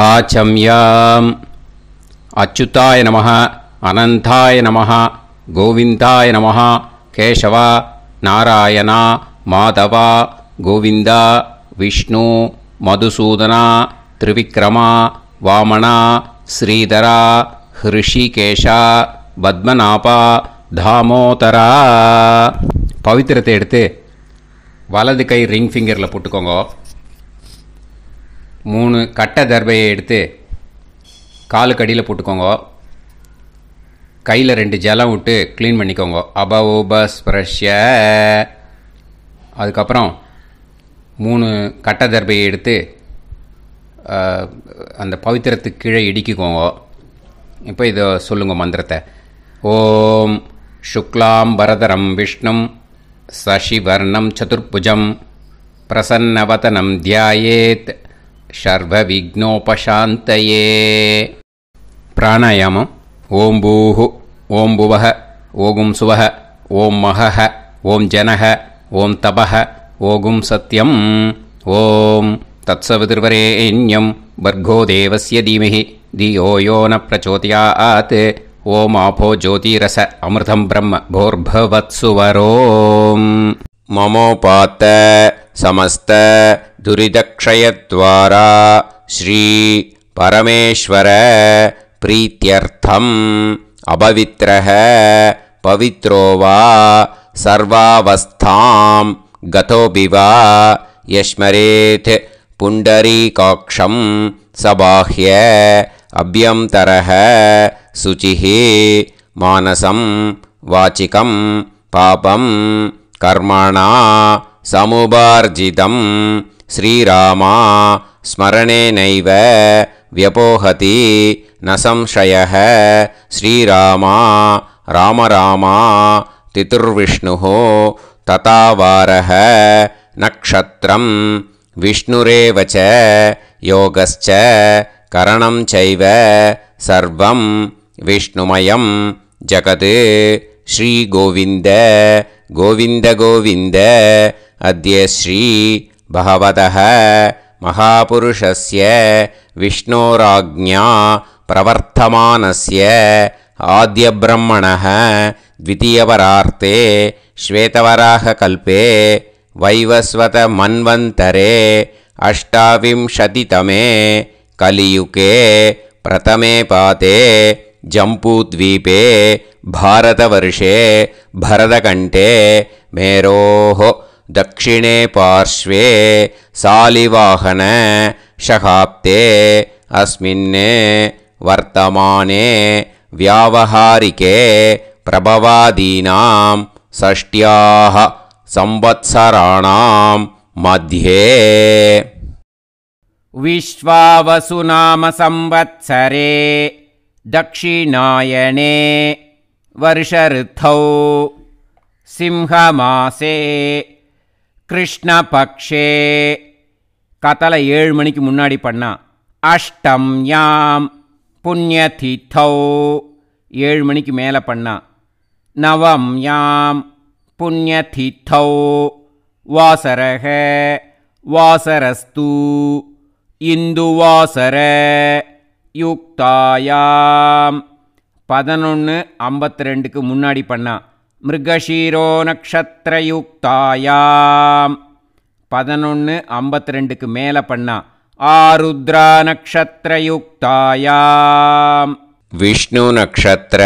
आचम्याम् अच्युताय नमः अनंताय नमः गोविंदाय नमः केशव नारायण माधव गोविंद विष्णु मधुसूदन त्रिविक्रम वामन श्रीधर ऋषिकेश पद्मनाभ दामोदर पवित्रத்தை எடுத்து வலது கை ரிங் ஃபிங்கரில் போட்டுக்கோங்க. 3 கட்டை தர்பையை எடுத்து காலுக்கு அடியில் போட்டுக்கோங்க. கையில் 2 ஜலம் விட்டு க்ளீன் பண்ணிக்கோங்க. அபவோபஸ்பிரஷ்ய. அதுக்கப்புறம் 3 கட்டை தர்பையை எடுத்து அந்த பவித்திரத்துக்கு கீழே இடிக்கிக்கோங்க. இப்போ இதை சொல்லுங்க மந்திரத்தை. ஓம் சுக்லாம் வரதரம் விஷ்ணும் சசிவர்ணம் சதுர்புஜம் பிரசன்னவதனம் தியாயேத் சர்வ விக்னோபசாந்தயே. பிராணாயாமம். ஓம் பூஹு ஓம் புவஹ ஓகும் சுவஹ ஓம் மஹஹ ஓம் ஜனஹ ஓம் தபஹ ஓகும் சத்யம் ஓம் தத்சவிதுர்வரேண்யம் வர்கோ தேவஸ்ய தீமஹி தியோ யோ ந பிரச்சோதயாத் ஓம் ஆபோ ஜோதிரச அமிர்தம் பிரம்ம போர்பவத்சுவரோம். மமோபாத்த சமஸ்த துரிதக்ஷயத்வாரா ஸ்ரீ பரமேஸ்வர பிரீத்யர்த்தம் அபவித்ரஹ பவித்ரோ வா சர்வாவஸ்தாம் கதோபிவா யஸ்மரேத் புண்டரீகாக்ஷம் சபாஹ்ய அப்யந்தரஹ சுச்சிஹி மானசம் வாச்சிகம் பாபம் கர்மணா சமுபார்ஜிதம் ஸ்ரீராமா ஸ்மரணேனைவ வியபோஹதி ந சம்சயः ஸ்ரீராமா ராம ராமா திதுர்விஷ்ணுः ததாவாரः நக்ஷத்ரம் விஷ்ணுரேவ ச யோகஸ்ச கரணம் சைவ சர்வம் விஷ்ணுமயம் ஜகத் ஸ்ரீ கோவிந்த கோவிந்த கோவிந்த அத்ய ஸ்ரீ பகவதः மகாபுருஷஸ்ய விஷ்ணோராஜ்ஞா பிரவர்த்தமானஸ்ய ஆத்யபிரம்மணः த்விதீயவரார்த்தே ஸ்வேதவராககல்பே வைவஸ்வத மன்வந்தரே அஷ்டாவிம்சதிதமே கலியுகே பிரதமே பாதே ஜம்பூத்வீபே பாரதவர்ஷே பரதகண்டே மேரோः दक्षिणे पार्श्वे सालिवाहन शहाब्दे अस्मिन् वर्तमाने व्यावहारिके प्रभवादीनां षष्ट्याः संवत्सराणां मध्ये विश्वावसुनाम संवत्सरे दक्षिणायने वर्षऋतौ सिंहमासे கிருஷ்ணபக்ஷே. காத்தால 7 மணிக்கு முன்னாடி பண்ணா. அஷ்டம்யாம் புண்ணியதிதௌ 7 மணிக்கு மேலே பண்ணா. நவம்யாம் புண்ணியதிதௌ வாசரக வாசரஸ்து இந்துவாசர யுக்தாயாம் 11:52க்கு முன்னாடி பண்ணா. மிருகஷீரோ நக்ஷத்ரயுக்தாயாம் 11:52க்கு மேலே பண்ணா. ஆருத்ரா நக்ஷத்ரயுக்தாயாம் விஷ்ணு நக்ஷத்ர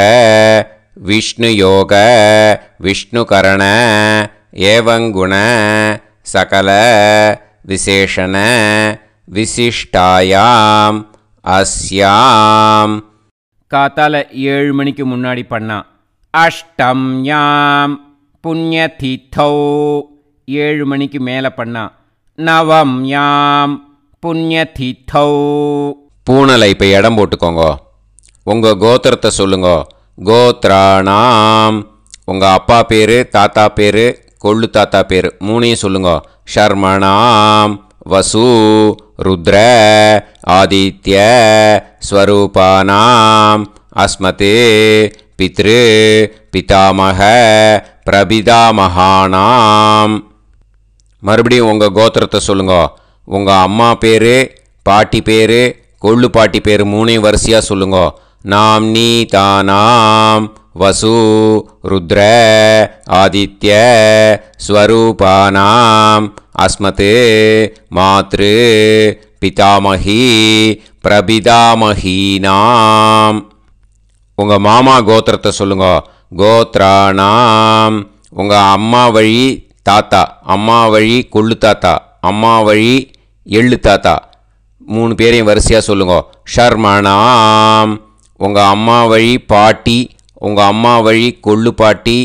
விஷ்ணு யோக விஷ்ணுகரண ஏவங்குண சகல விசேஷண விசிஷ்டாயாம் அஸ்யாம். காத்தால 7 மணிக்கு முன்னாடி பண்ணா. அஷ்டம்யாம் புண்ணியதிதௌ 7 மணிக்கு மேலே பண்ணா. நவம்யாம் புண்ணியதிதௌ. பூனலை இப்போ இடம் போட்டுக்கோங்க. உங்கள் கோத்திரத்தை சொல்லுங்க. கோத்ராணாம் உங்கள் அப்பா பேர் தாத்தா பேர் கொள்ளு தாத்தா பேர் 3ஐயும் சொல்லுங்க. ஷர்மணாம் வசு ருத்ர ஆதித்ய ஸ்வரூபானாம் அஸ்மத் பித்ரு பிதாமக பிரபிதாமகானாம். மறுபடியும் உங்கள் கோத்திரத்தை சொல்லுங்க. உங்கள் அம்மா பேர் பாட்டி பேர் கொள்ளு பாட்டி பேர் மூணையும் வரிசையாக சொல்லுங்க. நாம் நீ தானாம் வசு ருத்ர ஆதித்ய ஸ்வரூபானாம் அஸ்மத் மாத்ரு பிதாமகி பிரபிதாமகீனாம். உங்கள் மாமா கோத்திரத்தை சொல்லுங்க. கோத்ரானாம் உங்கள் அம்மா வழி தாத்தா, அம்மா வழி கொள்ளு தாத்தா, அம்மா வழி எள்ளு தாத்தா, 3 பேரையும் வரிசையாக சொல்லுங்க. ஷர்மணாம் உங்கள் அம்மா வழி பாட்டி, உங்கள் அம்மா வழி கொள்ளு பாட்டி,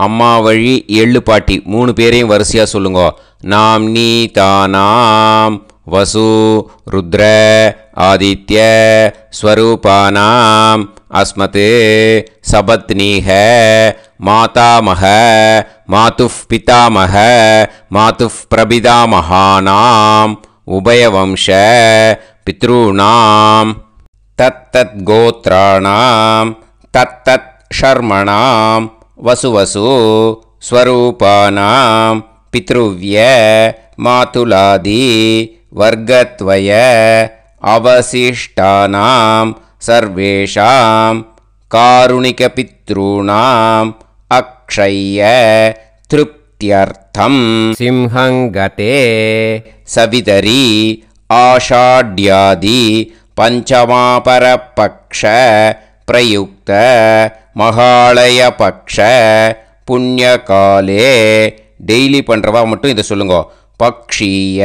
அம்மா வழி எள்ளு பாட்டி, 3 பேரையும் வரிசையாக சொல்லுங்க. நாம் நீ தானாம் வசு ருத்ர ஆதித்ய ஸ்வரூபானாம் அஸ்மத் சபத்னீஹ மாதாமஹ மாதுஃப் பிதாமஹ மாதுஃப் பிரபிதாமஹானாம் உபயவம்ச பித்ருணாம் தத்தத் கோத்ராணாம் தத்தத் ஷர்மணாம் வசுவசு ஸ்வரூபானாம் பித்ருவ்ய மாதுலாதி வர்கத்வய அவசிஷ்டானாம் சர்வேஷாம் காருணிக பித்ருணாம் அக்ஷய திருப்தியர்த்தம் சிம்ஹங்கதே சவிதரி ஆஷாட்யாதி பஞ்சமாபரபக்ஷ பிரயுக்த மகாலய பக்ஷ புண்ணியகாலே. டெய்லி பண்ணுறவா மட்டும் இதை சொல்லுங்க. பக்ஷீய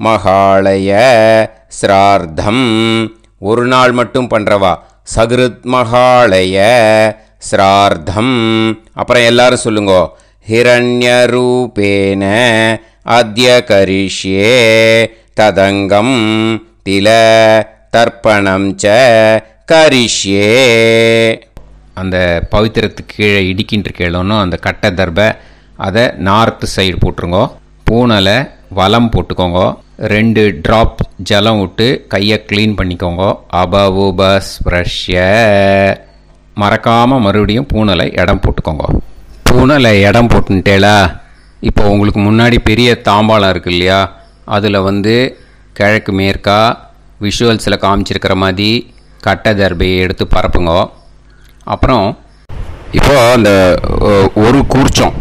மகாலய ஸ்ரார்த்தம். ஒரு நாள் மட்டும் பண்ணுறவா சகிருத் மகாலய ஸ்ரார்த்தம். அப்புறம் எல்லாரும் சொல்லுங்க. ஹிரண்யரூபேன அத்ய கரிஷ்யே ததங்கம் தில தர்ப்பணம் ச கரிஷ்யே. அந்த பவித்திரத்துக்கு கீழே இடிக்கின்ற கேளோன்னு அந்த கட்டை தர்பை அதை நார்த்து சைடு போட்டுருங்க. பூனலை வலம் போட்டுக்கோங்க. 2 ட்ராப் ஜலம் விட்டு கையை க்ளீன் பண்ணிக்கோங்க. அபவுபஸ்ப்ரஷ்ய. மறக்காமல் மறுபடியும் பூனலை இடம் போட்டுக்கோங்க. பூனலை இடம் போட்டுட்டேலா. இப்போ உங்களுக்கு முன்னாடி பெரிய தாம்பாளம் இருக்கு இல்லையா, அதில் கிழக்கு மேற்கா விஷுவல்ஸில் காமிச்சிருக்கிற மாதிரி கட்டை தர்பையை எடுத்து பரப்புங்க. அப்புறம் இப்போது அந்த ஒரு கூர்ச்சம்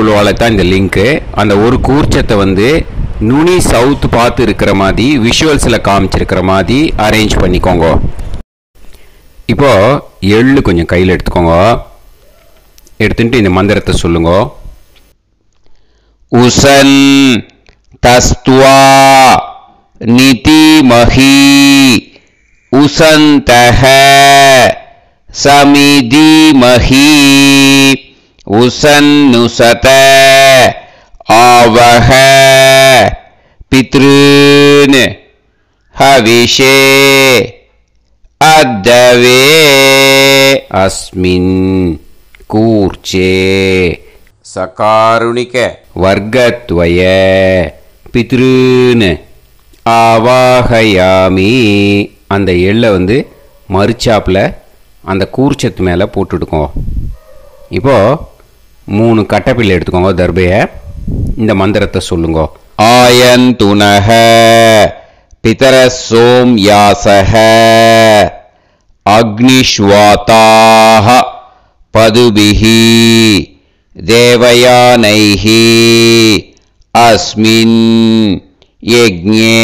உள்ளவால தான் இந்த லிங்க்கு. அந்த ஒரு கூர்ச்சத்தை நுனி சவுத்து பார்த்து இருக்கிற மாதிரி விஷுவல்ஸில் காமிச்சிருக்கிற மாதிரி அரேஞ்ச் பண்ணிக்கோங்க. இப்போது எள்ளு கொஞ்சம் கையில் எடுத்துக்கோங்க. எடுத்துட்டு இந்த மந்திரத்தை சொல்லுங்க. உசன் தஸ்துவா நிதிமஹி உசந்தஹ சமிதிமஹி உசன்னுசத ஆவஹ பித்ருன் ஹவிஷே அத்தவே அஸ்மின் கூர்ச்சே சகாருணிக வர்க்கத்வய பித்ருன் ஆவாஹயாமி. அந்த எள்ளை மறுச்சாப்பில் அந்த கூர்ச்சத்து மேலே போட்டுடுக்கோ. இப்போது 3 கட்டைப்பிள்ளை எடுத்துக்கோங்க. தர்பையை இந்த மந்திரத்தை சொல்லுங்க. ஆயந்துனஹ பிதர சோம்யாசஹ அக்னிஷ்வாதாஹ பதுபிஹி தேவயானைஹி அஸ்மின் யஜ்ஞே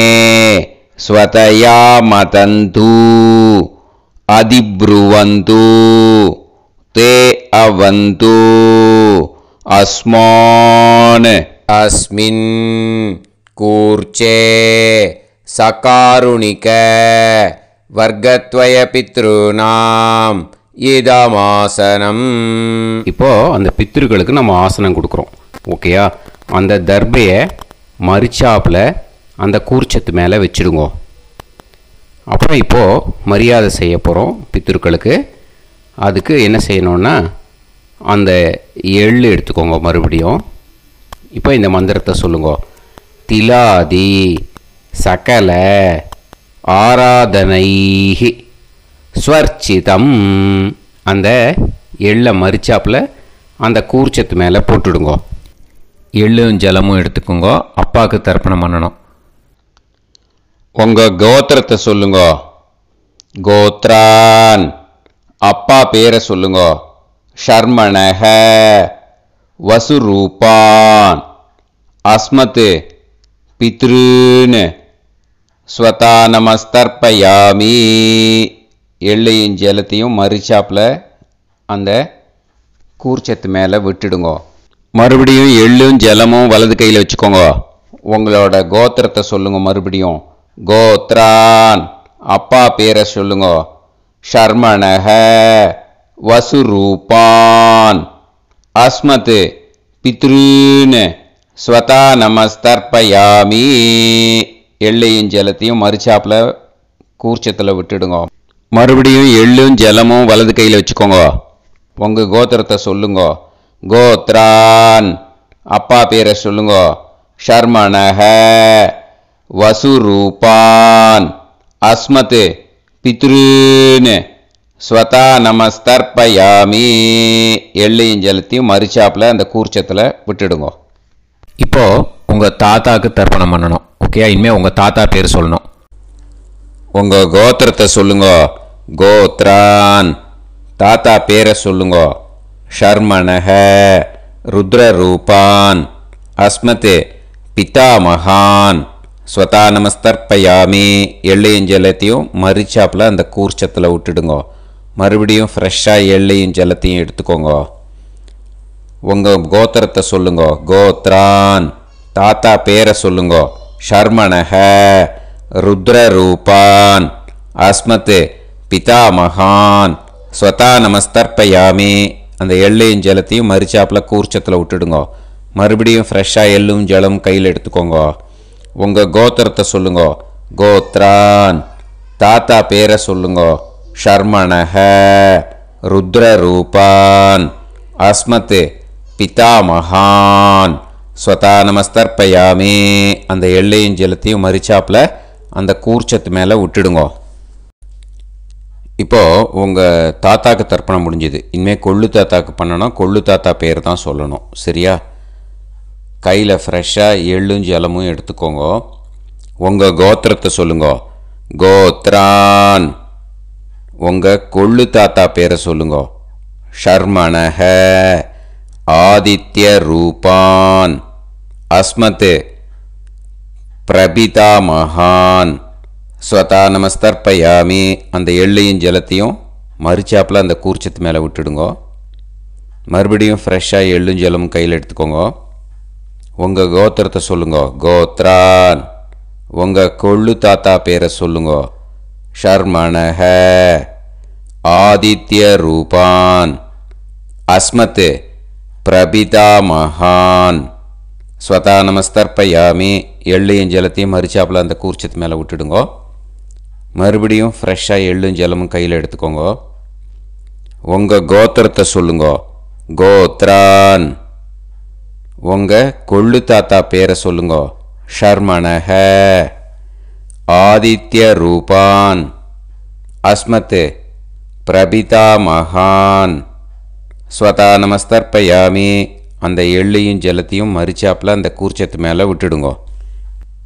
ஸ்வதயா மதந்து அதிப்ருவந்து தே அவது அஸ்மான் அஸ்மின் கூர்ச்சே சகாருணிக வர்க்கத்வய பித்ருநாம் இதமாசனம். இப்போது அந்த பித்ருக்களுக்கு நம்ம ஆசனம் கொடுக்குறோம். ஓகேயா? அந்த தர்பையை மரிச்சாப்பில் அந்த கூர்ச்சத்து மேலே வச்சுடுங்க. அப்புறம் இப்போது மரியாதை செய்ய போகிறோம் பித்ருக்களுக்கு. அதுக்கு என்ன செய்யணுன்னா அந்த எள்ளு எடுத்துக்கோங்க. மறுபடியும் இப்போ இந்த மந்திரத்தை சொல்லுங்க. திலாதி சகல ஆராதனைஹி ஸ்வர்ச்சிதம். அந்த எள்ளை மரிச்சாப்பில் அந்த கூர்ச்சத்து மேலே போட்டுடுங்க. எள்ளும் ஜலமும் எடுத்துக்கோங்க. அப்பாவுக்கு தர்ப்பணம் பண்ணணும். உங்க கோத்திரத்தை சொல்லுங்க. கோத்ரான். அப்பா பேரை சொல்லுங்க. ஷர்மணஹ. வசுரூபான். அஸ்மத் பித்ருன்னு. ஸ்வதா நமஸ்தர்ப்பயாமி. எள்ளையும் ஜலத்தையும் மறிச்சாப்பில் அந்த கூர்ச்சத்து மேலே விட்டுடுங்க. மறுபடியும் எள்ளும் ஜலமும் வலது கையில் வச்சுக்கோங்க. உங்களோட கோத்திரத்தை சொல்லுங்க. மறுபடியும் கோத்ரான். அப்பா பேரை சொல்லுங்க. ஷர்மணஹ. வசுரூபான். அஸ்மத் பித்ருன்னு. ஸ்வதா நமஸ்தர்ப்பயாமி. எள்ளையும் ஜலத்தையும் மறிச்சாப்பில் கூர்ச்சத்தில் விட்டுடுங்க. மறுபடியும் எள்ளும் ஜலமும் வலது கையில் வச்சுக்கோங்க. உங்கள் கோத்திரத்தை சொல்லுங்க. கோத்ரான். அப்பா பேரை சொல்லுங்க. ஷர்மணஹ. வசுரூபான். அஸ்மத் பித்ருன்னு. ஸ்வதா நமஸ்தர்ப்பயாமி. எள்ளையும் ஜலத்தையும் மறிச்சாப்பில் அந்த கூர்ச்சத்தில் விட்டுடுங்க. இப்போது உங்கள் தாத்தாவுக்கு தர்ப்பணம் பண்ணணும். ஓகே, இனிமேல் உங்கள் தாத்தா பேர் சொல்லணும். உங்கள் கோத்திரத்தை சொல்லுங்க. கோத்ரான். தாத்தா பேரை சொல்லுங்க. ஷர்மணஹ. ருத்ரரூபான். அஸ்மத் பிதாமகான். ஸ்வதா நமஸ்தர்ப்பயாமி. எள்ளையும் ஜலத்தையும் மறிச்சாப்பில் அந்த கூர்ச்சத்தில் விட்டுடுங்க. மறுபடியும் ஃப்ரெஷ்ஷாக எள்ளையும் ஜலத்தையும் எடுத்துக்கோங்க. உங்கள் கோத்திரத்தை சொல்லுங்க. கோத்ரான். தாத்தா பேரை சொல்லுங்க. ஷர்மணஹ. ருத்ரரூபான். அஸ்மத் பிதாமகான். ஸ்வதா நமஸ்தர்ப்பயாமி. அந்த எள்ளையும் ஜலத்தையும் மறிச்சாப்பில் கூர்ச்சத்தில் விட்டுடுங்க. மறுபடியும் ஃப்ரெஷ்ஷாக எள்ளும் ஜலம் கையில் எடுத்துக்கோங்க. உங்கள் கோத்திரத்தை சொல்லுங்க. கோத்ரான். தாத்தா பேரை சொல்லுங்க. ஷர்மணஹ. ருத்ரரூபான். அஸ்மத் பிதாமகான். ஸ்வதா நமஸ்தர்ப்பயாமி. அந்த எள்ளையும் ஜலத்தையும் மறிச்சாப்பில் அந்த கூர்ச்சத்து மேலே விட்டுடுங்க. இப்போது உங்கள் தாத்தாக்கு தர்ப்பணம் முடிஞ்சுது. இனிமேல் கொள்ளு தாத்தாக்கு பண்ணணும். கொள்ளு தாத்தா பேர் தான் சொல்லணும். சரியா? கையில் ஃப்ரெஷ்ஷாக எள்ளும் ஜலமும் எடுத்துக்கோங்க. உங்கள் கோத்திரத்தை சொல்லுங்க. கோத்ரான். உங்கள் கொள்ளு தாத்தா பேரை சொல்லுங்க. ஷர்மணஹ. ஆதித்ய ரூபான். அஸ்மத் பிரபிதாமகான். ஸ்வதா நமஸ்தர்ப்பயாமி. அந்த எள்ளையும் ஜலத்தையும் மறிச்சாப்பில் அந்த கூர்ச்சத்து மேலே விட்டுடுங்க. மறுபடியும் ஃப்ரெஷ்ஷாக எள்ளும் ஜலமும் கையில் எடுத்துக்கோங்க. உங்கள் கோத்திரத்தை சொல்லுங்க. கோத்ரான். உங்கள் கொள்ளு தாத்தா பேரை சொல்லுங்க. ஷர்மணஹ. ஆதித்ய ரூபான். அஸ்மத் பிரபிதாமகான். ஸ்வதா நமஸ்தர்ப்பயாமி. எள்ளையும் ஜலத்தையும் மறிச்சாப்பில் அந்த கூர்ச்சத்து மேலே விட்டுடுங்க. மறுபடியும் ஃப்ரெஷ்ஷாக எள்ளும் ஜலமும் கையில் எடுத்துக்கோங்க. உங்கள் கோத்திரத்தை சொல்லுங்க. கோத்ரான். உங்கள் கொள்ளு தாத்தா பேரை சொல்லுங்க. ஷர்மணஹ. ஆதித்ய ரூபான். அஸ்மத் பிரபிதாமகான். ஸ்வதா நமஸ்தர்ப்பயாமி. அந்த எள்ளையும் ஜலத்தையும் மறிச்சாப்பில் அந்த கூர்ச்சத்து மேலே விட்டுடுங்க.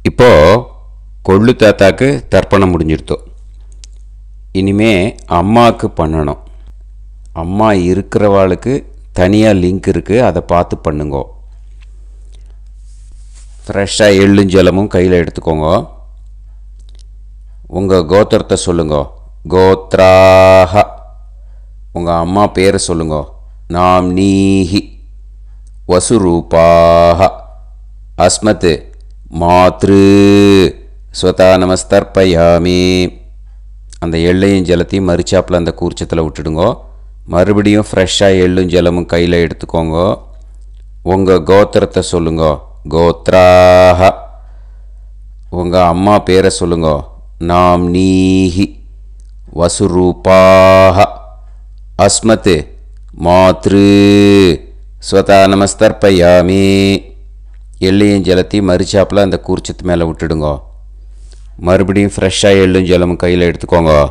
இப்போது கொள்ளு தாத்தாக்கு தர்ப்பணம் முடிஞ்சிருத்தோம். இனிமே அம்மாவுக்கு பண்ணணும். அம்மா இருக்கிறவாளுக்கு தனியாக லிங்க் இருக்குது, அதை பார்த்து பண்ணுங்க. ஃப்ரெஷ்ஷாக எள்ளும் ஜலமும் கையில் எடுத்துக்கோங்க. உங்கள் கோத்திரத்தை சொல்லுங்க. கோத்ராஹ. உங்கள் அம்மா பேரை சொல்லுங்க. நாம்னீஹி. வசுரூபாஹ. அஸ்மத் மாத்ரு. ஸ்வதா நமஸ்தர்ப்பயாமி. அந்த எள்ளையும் ஜலத்தையும் மறிச்சாப்பில் அந்த கூர்ச்சத்தில் விட்டுடுங்க. மறுபடியும் ஃப்ரெஷ்ஷாக எள்ளும் ஜலமும் கையில் எடுத்துக்கோங்க. உங்கள் கோத்திரத்தை சொல்லுங்க. கோத்ராஹ. உங்கள் அம்மா பேரை சொல்லுங்க. நாம்னீஹி. வசுரூபாஹ. அஸ்மத் மாத்ரு. ஸ்வதா நமஸ்தர்ப்பயாமி. எள்ளையும் ஜலத்தையும் மறிச்சாப்பில் அந்த கூர்ச்சத்து மேலே விட்டுடுங்க. மறுபடியும் ஃப்ரெஷ்ஷாக எள்ளும் ஜலமும் கையில் எடுத்துக்கோங்க.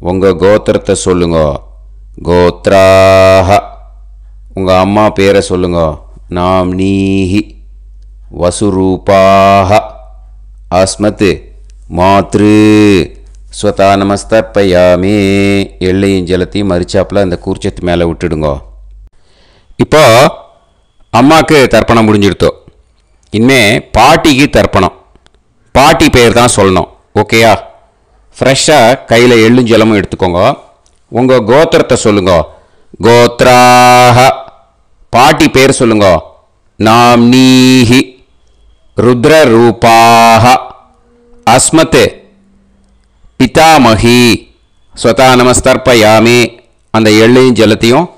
உங்கள் கோத்திரத்தை சொல்லுங்க. கோத்ராஹ. உங்கள் அம்மா பேரை சொல்லுங்க. நாம்னீஹி. வசுரூபாஹ. அஸ்மத் மாத்ரு ஸ்வதா நமஸ்தர்ப்பயாமி. எள்ளையும் ஜலத்தையும் மரிச்சாப்பில் அந்த கூர்ச்சத்து மேலே விட்டுடுங்கோ. இப்போ அம்மாவுக்கு தர்ப்பணம் முடிஞ்சிடுத்தோ. இனிமே பாட்டிக்கு தர்ப்பணம். பாட்டி பேர் தான் சொல்லணும். ஓகேயா? ஃப்ரெஷ்ஷாக கையில் எள்ளும் ஜலமும் எடுத்துக்கோங்க. உங்கள் கோத்திரத்தை சொல்லுங்க. கோத்ராக. பாட்டி பேர் சொல்லுங்க. நாம்னீஹி ருத்ரரூபாக அஸ்மத் பிதாமகி ஸ்வதா நமஸ்தர்ப்பயாமி. அந்த எள்ளையும் ஜலத்தையும்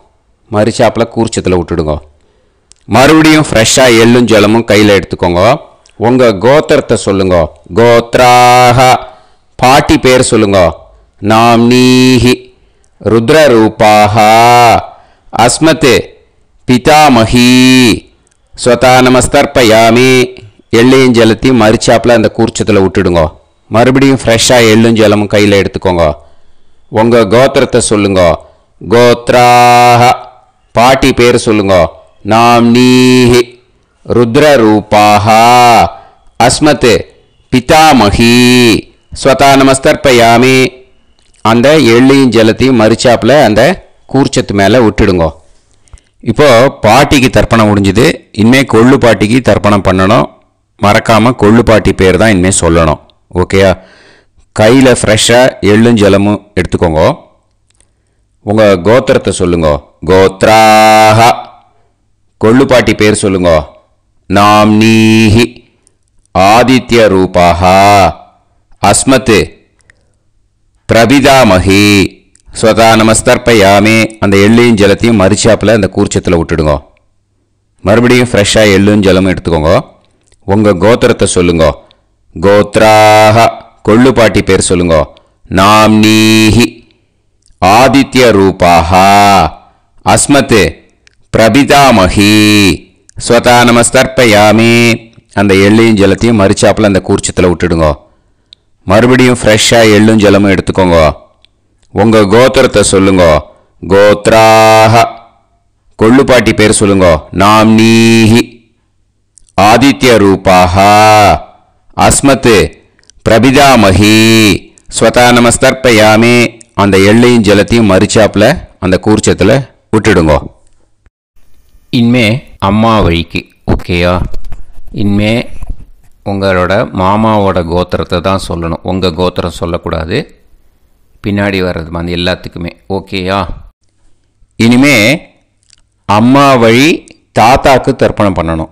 மரிச்சாப்பில் கூர்ச்சத்தில் விட்டுடுங்க. மறுபடியும் ஃப்ரெஷ்ஷாக எள்ளும் ஜலமும் கையில் எடுத்துக்கோங்க. உங்கள் கோத்திரத்தை சொல்லுங்க. கோத்ராக. பாட்டி பேர் சொல்லுங்க. நாம்னீஹி ருத்ரரூபாக அஸ்மத் பிதாமகி ஸ்வதா நமஸ்தர்ப்பயாமி. எள்ளையும் ஜலத்தையும் மரிச்சாப்பில் அந்த கூர்ச்சத்தில் விட்டுடுங்க. மறுபடியும் ஃப்ரெஷ்ஷாக எள்ளும் ஜலமும் கையில் எடுத்துக்கோங்க. உங்கள் கோத்திரத்தை சொல்லுங்க. கோத்ராக. பாட்டி பேர் சொல்லுங்க. நாம்னீஹி ருத்ரரூபாக அஸ்மத் பிதாமகி ஸ்வதா நமஸ்தர்ப்பயாமி. அந்த எள்ளையும் ஜலத்தையும் மரிச்சாப்பில் அந்த கூர்ச்சத்து மேலே விட்டுடுங்க. இப்போது பாட்டிக்கு தர்ப்பணம் முடிஞ்சுது. இனிமேல் கொள்ளு பாட்டிக்கு தர்ப்பணம் பண்ணணும். மறக்காமல் கொள்ளு பாட்டி பேர் தான் இனிமேல் சொல்லணும். ஓகேயா? கையில் ஃப்ரெஷ்ஷாக எள்ளும் ஜலமும் எடுத்துக்கோங்க. உங்கள் கோத்திரத்தை சொல்லுங்க. கோத்ராக. கொள்ளு பாட்டி பேர் சொல்லுங்க. நாம்னீஹி ஆதித்ய ரூபாக அஸ்மத் பிரபிதாமகி ஸ்வதா நமஸ்தர்ப்பயாமி. அந்த எள்ளையும் ஜலத்தையும் மரிச்சாப்பில் அந்த கூர்ச்சத்தில் விட்டுடுங்க. மறுபடியும் ஃப்ரெஷ்ஷாக எள்ளும் ஜலமும் எடுத்துக்கோங்க. உங்கள் கோத்திரத்தை சொல்லுங்க. கோத்ராக. கொள்ளு பாட்டி பேர் சொல்லுங்க. நாம்னீஹி ஆதித்ய ரூபாக அஸ்மத் பிரபிதாமகி ஸ்வதா நமஸ்தர்ப்பயாமி. அந்த எள்ளையும் ஜலத்தையும் மரிச்சாப்பில் அந்த கூர்ச்சத்தில் விட்டுடுங்க. மறுபடியும் ஃப்ரெஷ்ஷாக எள்ளும் ஜலமும் எடுத்துக்கோங்க. உங்கள் கோத்திரத்தை சொல்லுங்க. கோத்ராக. கொள்ளு பாட்டி பேர் சொல்லுங்க. நாம்னீஹி ஆதித்ய ரூபாக அஸ்மத் பிரபிதாமகி ஸ்வதா நமஸ்தர்ப்பயாமி. அந்த எள்ளையும் ஜலத்தையும் மரிச்சாப்பில் அந்த கூர்ச்சத்தில் விட்டுடுங்க. இனிமே அம்மா வழிக்கு. ஓகேயா? இனிமே உங்களோட மாமாவோட கோத்திரத்தை தான் சொல்லணும். உங்கள் கோத்திரம் சொல்லக்கூடாது. பின்னாடி வர்றது மாதிரி எல்லாத்துக்குமே. ஓகேயா? இனிமே அம்மா வழி தாத்தாக்கு தர்ப்பணம் பண்ணணும்.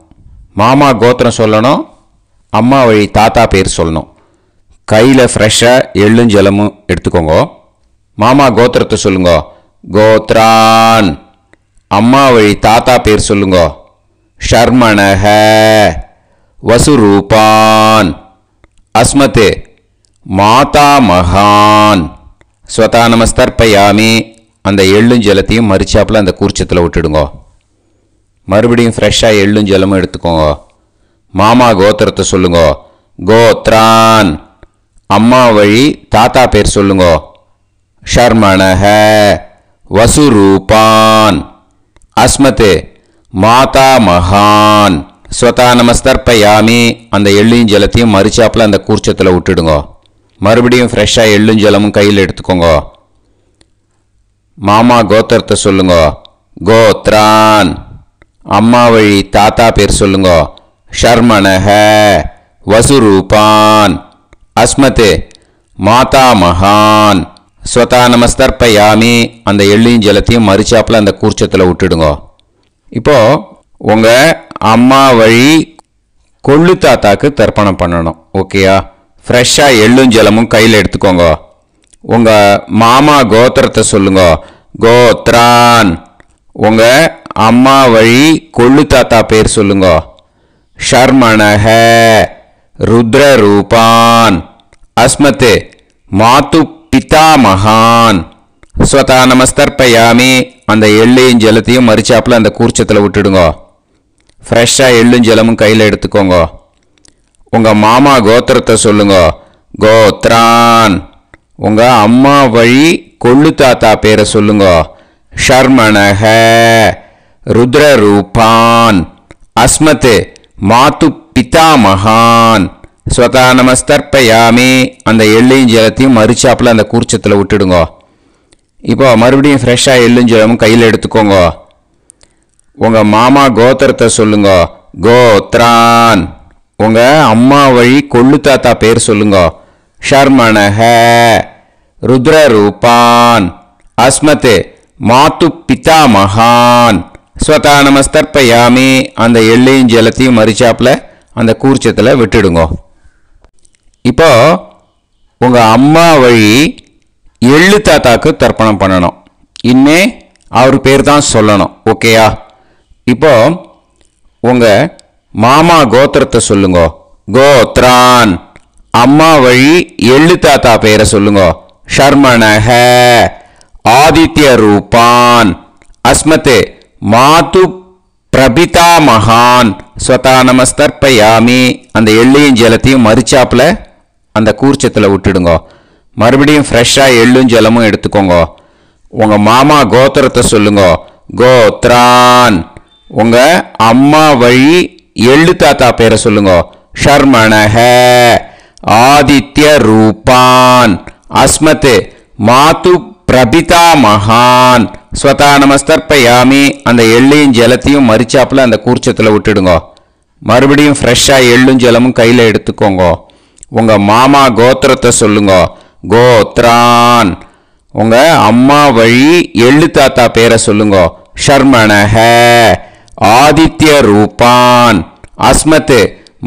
மாமா கோத்திரம் சொல்லணும். அம்மா வழி தாத்தா பேர் சொல்லணும். கையில் ஃப்ரெஷ்ஷாக எள்ளும் ஜலமும் எடுத்துக்கோங்க. மாமா கோத்திரத்தை சொல்லுங்க. கோத்ரான். அம்மா வழி தாத்தா பேர் சொல்லுங்க. ஷர்மணஹ வசுரூபான் அஸ்மத் மாதா மகான் ஸ்வதா நமஸ்தர்ப்பயாமி. அந்த எள்ளும் ஜலத்தையும் மரிச்சாப்பில் அந்த கூர்ச்சத்தில் விட்டுடுங்க. மறுபடியும் ஃப்ரெஷ்ஷாக எள்ளும் ஜலமும் எடுத்துக்கோங்க. மாமா கோத்திரத்தை சொல்லுங்க. கோத்ரான். அம்மா வழி தாத்தா பேர் சொல்லுங்க. ஷர்மணஹ வசுரூபான் அஸ்மத் மாதா மகான் ஸ்வதா நமஸ்தர்ப்பயாமி. அந்த எள்ளையும் ஜலத்தையும் மரிச்சாப்பில் அந்த கூர்ச்சத்தில் விட்டுடுங்க. மறுபடியும் ஃப்ரெஷ்ஷாக எள்ளும் ஜலமும் கையில் எடுத்துக்கோங்க. மாமா கோத்திரத்தை சொல்லுங்க. கோத்ரான். அம்மா வழி தாத்தா பேர் சொல்லுங்க. ஷர்மணஹ வசுரூபான் அஸ்மத் மாதா மகான் ஸ்வதா நமஸ்தர்ப்பயாமி. அந்த எள்ளையும் ஜலத்தையும் மரிச்சாப்பில் அந்த கூர்ச்சத்தில் விட்டுடுங்க. இப்போது உங்கள் அம்மா வழி கொள்ளு தாத்தாக்கு தர்ப்பணம் பண்ணணும். ஓகேயா? ஃப்ரெஷ்ஷாக எள்ளும் ஜலமும் கையில் எடுத்துக்கோங்க. உங்கள் மாமா கோத்திரத்தை சொல்லுங்க. கோத்ரான். உங்கள் அம்மா வழி கொள்ளு தாத்தா பேர் சொல்லுங்க. ஷர்மணஹ ருத்ரரூபான் அஸ்மத் மாது பிதாமகான் ஸ்வதா நமஸ்தர்ப்பயாமி. அந்த எள்ளையும் ஜலத்தையும் மரிச்சாப்பில் அந்த கூர்ச்சத்தில் விட்டுடுங்க. ஃப்ரெஷ்ஷாக எள்ளும் ஜலமும் கையில் எடுத்துக்கோங்க. உங்கள் மாமா கோத்திரத்தை சொல்லுங்க. கோத்ரான். உங்கள் அம்மா வழி கொள்ளு தாத்தா பேரை சொல்லுங்க. ஷர்மணஹ ருத்ரரூபான் அஸ்மத் மாது பிதாமகான் ஸ்வதா நமஸ்தர்ப்பயாமி அந்த எள்ளையும் ஜலத்தையும் மறிச்சாப்பில் அந்த கூர்ச்சத்தில் விட்டுடுங்க. இப்போ மறுபடியும் ஃப்ரெஷ்ஷாக எள்ளும் ஜலமும் கையில் எடுத்துக்கோங்க. உங்கள் மாமா கோத்திரத்தை சொல்லுங்க. கோத்ரான். உங்கள் அம்மா வழி கொள்ளு தாத்தா பேர் சொல்லுங்க. ஷர்மணஹ ருத்ரரூபான் அஸ்மத் மாத்து பிதா மகான் ஸ்வதா நமஸ்தர்ப்பயாமி அந்த எள்ளையும் ஜலத்தையும் மறிச்சாப்பில் அந்த கூர்ச்சத்தில் விட்டுடுங்க. இப்போ உங்கள் அம்மா வழி எள்ளு தாத்தாக்கு தர்ப்பணம் பண்ணணும். இனிமே அவர் பேர் தான் சொல்லணும். ஓகேயா? இப்போ உங்கள் மாமா கோத்திரத்தை சொல்லுங்க. கோத்ரான். அம்மா வழி எள்ளு தாத்தா பேரை சொல்லுங்க. ஷர்மணஹ ஆதித்ய ரூபான் அஸ்மத் மாத்து பிரபிதா மகான் ஸ்வதா நமஸ்தர்ப்பயாமி அந்த எள்ளையும் ஜலத்தையும் மறிச்சாப்பில் அந்த கூர்ச்சத்தில் விட்டுடுங்க. மறுபடியும் ஃப்ரெஷ்ஷாக எள்ளும் ஜலமும் எடுத்துக்கோங்க. உங்கள் மாமா கோத்திரத்தை சொல்லுங்க. கோத்ரான். உங்கள் அம்மா வழி எள்ளு தாத்தா பேரை சொல்லுங்க. ஷர்மணஹ ஆதித்ய ரூபான் அஸ்மத் மாத்து பிரபிதா மகான் ஸ்வதா நமஸ்தர்ப்பயாமி அந்த எள்ளையும் ஜலத்தையும் மறிச்சாப்பில் அந்த கூர்ச்சத்தில் விட்டுடுங்க. மறுபடியும் ஃப்ரெஷ்ஷாக எள்ளும் ஜலமும் கையில் எடுத்துக்கோங்க. உங்கள் மாமா கோத்திரத்தை சொல்லுங்க. கோத்ரான். உங்கள் அம்மா வழி எள்ளு தாத்தா பேரை சொல்லுங்க. ஷர்மணஹ ஆதித்ய ரூபான் அஸ்மத்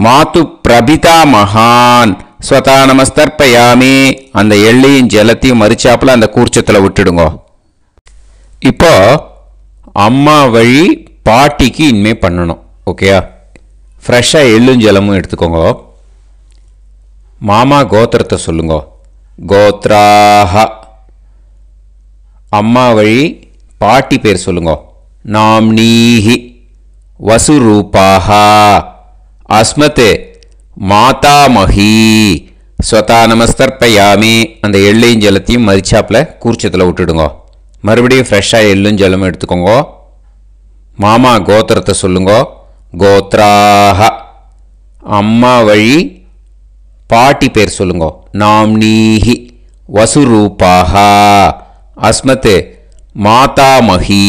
மாத்து பிரபிதா மகான் ஸ்வதா நமஸ்தர்ப்பயாமி அந்த எள்ளையும் ஜலத்தையும் மறிச்சாப்பில் அந்த கூர்ச்சத்தில் விட்டுடுங்க. இப்போ அம்மா வழி பாட்டிக்கு இனிமே பண்ணணும். ஓகேயா? ஃப்ரெஷ்ஷாக எள்ளும் ஜலமும் எடுத்துக்கோங்க. மாமா கோத்திரத்தை சொல்லுங்க. கோத்ராஹ. அம்மா வழி பாட்டி பேர் சொல்லுங்க. நாம்னீஹி வசுரூபாஹ அஸ்மத் மாதாமஹி ஸ்வதா நமஸ்தர்ப்பயாமி அந்த எள்ளையும் ஜலத்தையும் மறிச்சாப்பில் கூர்ச்சத்தில் விட்டுடுங்க. மறுபடியும் ஃப்ரெஷ்ஷாக எள்ளும் ஜலமும் எடுத்துக்கோங்க. மாமா கோத்திரத்தை சொல்லுங்க. கோத்ராஹ. அம்மா வழி பாட்டி பேர் சொல்லுங்க. நாம்னீஹி வசுரூபாஹ அஸ்மத் மாதாமஹி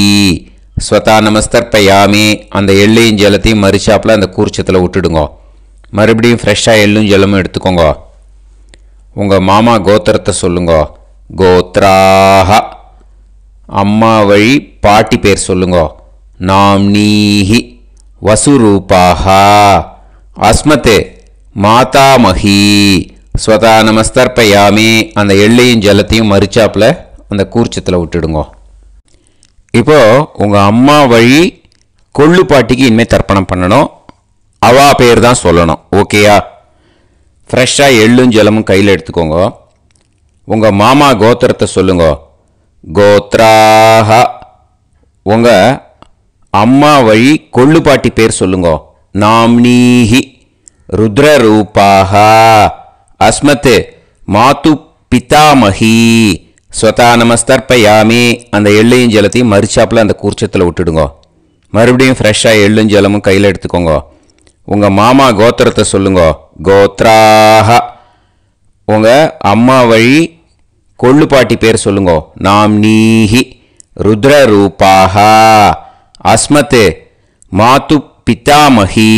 ஸ்வதா நமஸ்தர்ப்பயாமி அந்த எள்ளையும் ஜலத்தையும் மறிச்சாப்பில் அந்த கூர்ச்சத்தில் விட்டுடுங்க. மறுபடியும் ஃப்ரெஷ்ஷாக எள்ளும் ஜலமும் எடுத்துக்கோங்க. உங்கள் மாமா கோத்திரத்தை சொல்லுங்க. கோத்ராஹ. அம்மா வழி பாட்டி பேர் சொல்லுங்க. நாம்னீஹி வசுரூபாஹ அஸ்மத் மாதாமஹி ஸ்வதா நமஸ்தர்ப்பயாமி அந்த எள்ளையும் ஜலத்தையும் மறிச்சாப்பில் அந்த கூர்ச்சத்தில் விட்டுடுங்க. இப்போ உங்கள் அம்மா வழி கொள்ளு பாட்டிக்கு இனிமேல் தர்ப்பணம் பண்ணணும். அவா பேர் தான் சொல்லணும். ஓகேயா? ஃப்ரெஷ்ஷாக எள்ளும் ஜலமும் கையில் எடுத்துக்கோங்க. உங்கள் மாமா கோத்திரத்தை சொல்லுங்க. கோத்ராஹ. உங்கள் அம்மா வழி கொள்ளு பாட்டி பேர் சொல்லுங்க. நாம்னீஹி ருத்ரரூபாஹ அஸ்மத் மாத்து பிதாமஹி ஸ்வதா நமஸ்தர்ப்பயாமி அந்த எள்ளையும் ஜலத்தையும் மறிச்சாப்பில் அந்த கூர்ச்சத்தில் விட்டுடுங்க. மறுபடியும் ஃப்ரெஷ்ஷாக எள்ளும் ஜலமும் கையில் எடுத்துக்கோங்க. உங்கள் மாமா கோத்திரத்தை சொல்லுங்க. கோத்ராஹ. உங்கள் அம்மா வழி கொள்ளு பாட்டி பேர் சொல்லுங்க. நாம்னீஹி ருத்ரரூபாஹ அஸ்மத் மாத்து பிதாமஹி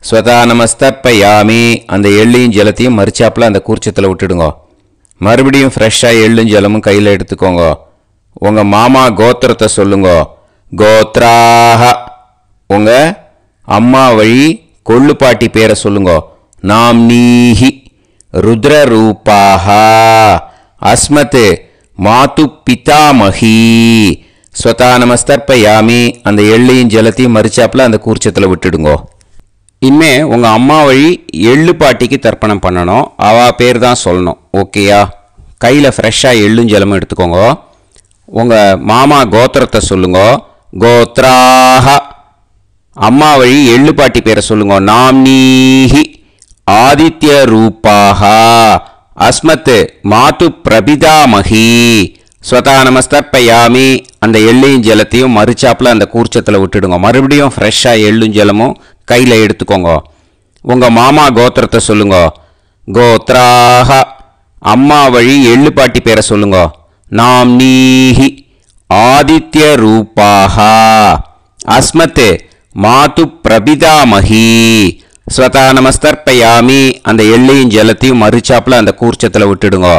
ஸ்வதா நமஸ்தர்ப்பயாமி அந்த எள்ளையும் ஜலத்தையும் மறிச்சாப்பில் அந்த கூர்ச்சத்தில் விட்டுடுங்க. மறுபடியும் ஃப்ரெஷ்ஷாக எள்ளும் ஜலமும் கையில் எடுத்துக்கோங்க. உங்கள் மாமா கோத்திரத்தை சொல்லுங்க. கோத்ராஹ. உங்கள் அம்மா வழி கொள்ளு பாட்டி பேரை சொல்லுங்க. நாம்னீஹி ருத்ரரூபாஹ அஸ்மத் மாத்து பிதாமஹி ஸ்வதா நமஸ்தர்ப்பயாமி அந்த எள்ளையும் ஜலத்தையும் மறிச்சாப்பில் அந்த கூர்ச்சத்தில் விட்டுடுங்க. இனிமே உங்கள் அம்மா வழி எள்ளு பாட்டிக்கு தர்ப்பணம் பண்ணணும். அவள் பேர் தான் சொல்லணும். ஓகேயா? கையில் ஃப்ரெஷ்ஷாக எள்ளும் ஜலமும் எடுத்துக்கோங்க. உங்கள் மாமா கோத்திரத்தை சொல்லுங்க. கோத்ராஹ. அம்மா வழி எள்ளு பாட்டி பேரை சொல்லுங்க. நாம்னீஹி ஆதித்ய ரூபாஹ அஸ்மத் மாத்து பிரபிதாமஹி ஸ்வதா நமஸ்தர்ப்பயாமி அந்த எள்ளையும் ஜலத்தையும் மறிச்சாப்பில் அந்த கூர்ச்சத்தில் விட்டுடுங்க. மறுபடியும் ஃப்ரெஷ்ஷாக எள்ளும் ஜலமும் கையில் எடுத்துக்கோங்க. உங்கள் மாமா கோத்திரத்தை சொல்லுங்க. கோத்ராஹ அம்மா வழி எள்ளு பாட்டி பேரை சொல்லுங்க. நாம் நீஹி ஆதித்ய ரூபாஹா அஸ்மத் மாது பிரபிதாமஹி ஸ்வதா நமஸ்தர்ப்பயாமி. அந்த எள்ளையும் ஜலத்தையும் மறுச்சாப்பில் அந்த கூர்ச்சத்தில் விட்டுடுங்க.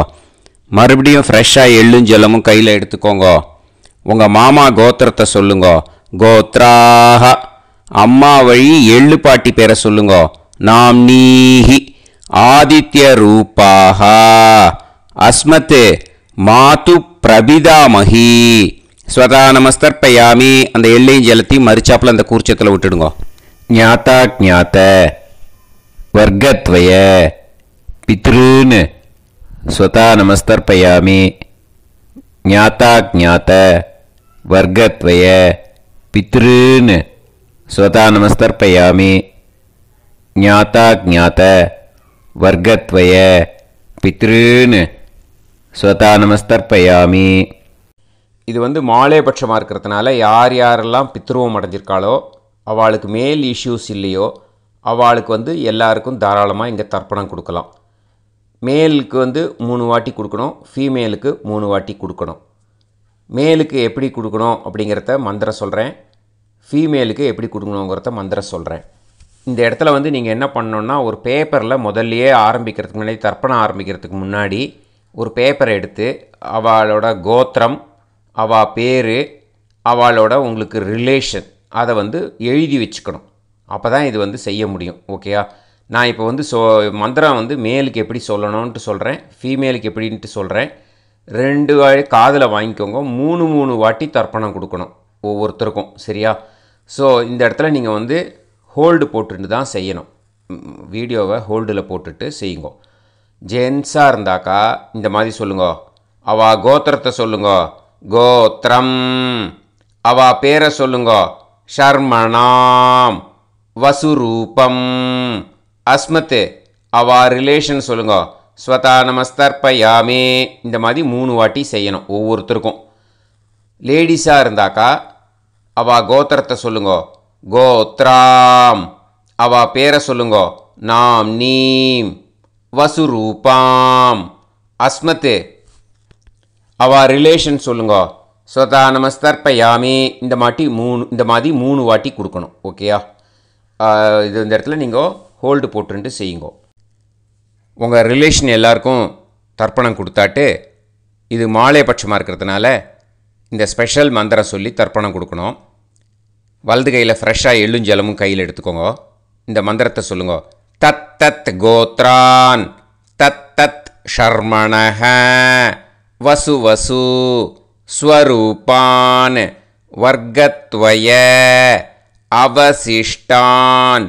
மறுபடியும் ஃப்ரெஷ்ஷாக எள்ளும் ஜலமும் கையில் எடுத்துக்கோங்க. உங்கள் மாமா கோத்திரத்தை சொல்லுங்க. கோத்ராஹ அம்மா வழி எள்ளு பாட்டி பேரை சொல்லுங்க. நாம் நீஹி ஆதித்ய ரூபாஹா அஸ்மத் மாது பிரபிதாமஹி ஸ்வதா நமஸ்தர்ப்பயாமி. அந்த எள்ளையும் ஜலத்தையும் மறுச்சாப்பில் அந்த கூர்ச்சத்தில் விட்டுடுங்க. ஞாத்தா ஞாத்த வர்க்கத்வய பித்ருன் ஸ்வதா நமஸ்தர்ப்பயாமி. ஞாத்தா ஞாத்த வர்க்கத்வய பித்ருன் ஸ்வதா நமஸ்தர்ப்பயாமி. ஞாத்தா ஞாத்த வர்க்கத்வய பித்ருன் ஸ்வதா நமஸ்தர்ப்பயாமி. இது மாலைபட்சமாக இருக்கிறதுனால யார் யாரெல்லாம் பித்ருவம் அடைஞ்சிருக்காளோ அவளுக்கு மேல் இஷ்யூஸ் இல்லையோ அவளுக்கு எல்லாருக்கும் தாராளமாக இங்கே தர்ப்பணம் கொடுக்கலாம். மேலுக்கு 3 வாட்டி கொடுக்கணும், ஃபீமேலுக்கு 3 வாட்டி கொடுக்கணும். மேலுக்கு எப்படி கொடுக்கணும் அப்படிங்கிறத மந்திரம் சொல்கிறேன், ஃபீமேலுக்கு எப்படி கொடுக்கணுங்கிறத மந்திரம் சொல்கிறேன். இந்த இடத்துல நீங்கள் என்ன பண்ணணுன்னா, ஒரு பேப்பரில் முதல்லையே ஆரம்பிக்கிறதுக்கு முன்னாடி தர்ப்பணம் ஆரம்பிக்கிறதுக்கு முன்னாடி ஒரு பேப்பரை எடுத்து அவளோட கோத்திரம், அவள் பேர், அவளோட உங்களுக்கு ரிலேஷன் அதை எழுதி வச்சுக்கணும். அப்போ தான் இது செய்ய முடியும். ஓகேயா? நான் இப்போ மந்திரம் மேலுக்கு எப்படி சொல்லணும்ன்ட்டு சொல்கிறேன், ஃபீமேலுக்கு எப்படின்ட்டு சொல்கிறேன். 2 காதில் வாங்கிக்கோங்க. 3 வாட்டி தர்ப்பணம் கொடுக்கணும் ஒவ்வொருத்தருக்கும். சரியா? ஸோ இந்த இடத்துல நீங்கள் ஹோல்டு போட்டுட்டு தான் செய்யணும். வீடியோவை ஹோல்டில் போட்டுட்டு செய்யுங்க. ஜென்ஸாக இருந்தாக்கா இந்த மாதிரி சொல்லுங்க. அவள் கோத்திரத்தை சொல்லுங்க. கோத்ரம். அவள் பேரை சொல்லுங்க. ஷர்மணாம் வசுரூபம் அஸ்மத். அவள் ரிலேஷன் சொல்லுங்க. ஸ்வதா நமஸ்தர்ப்பயாமே. இந்த மாதிரி 3 வாட்டி செய்யணும் ஒவ்வொருத்தருக்கும். லேடிஸாக இருந்தாக்கா அவள் கோத்திரத்தை சொல்லுங்க. கோத்ராம். அவள் பேரை சொல்லுங்க. நாம் நீம் வசுரூபாம் அஸ்மத். அவள் ரிலேஷன் சொல்லுங்க. ஸ்வதா நமஸ்தர்ப்பயாமி. இந்த மாதிரி 3 வாட்டி கொடுக்கணும். ஓகேயா? இந்த இடத்துல நீங்கள் ஹோல்டு போட்டுட்டு செய்யுங்க. உங்கள் ரிலேஷன் எல்லாருக்கும் தர்ப்பணம் கொடுத்தாட்டு இது மாலைபட்சமாக இருக்கிறதுனால இந்த ஸ்பெஷல் மந்திரம் சொல்லி தர்ப்பணம் கொடுக்கணும். வலது கையில் ஃப்ரெஷ்ஷாக எள்ளும் ஜலமும் கையில் எடுத்துக்கோங்க. இந்த மந்திரத்தை சொல்லுங்க. தத் தத் கோத்ரான் தத் தத் ஷர்மணஹ வசு வசு ஸ்வரூபான் வர்க்கத்வய அவசிஷ்டான்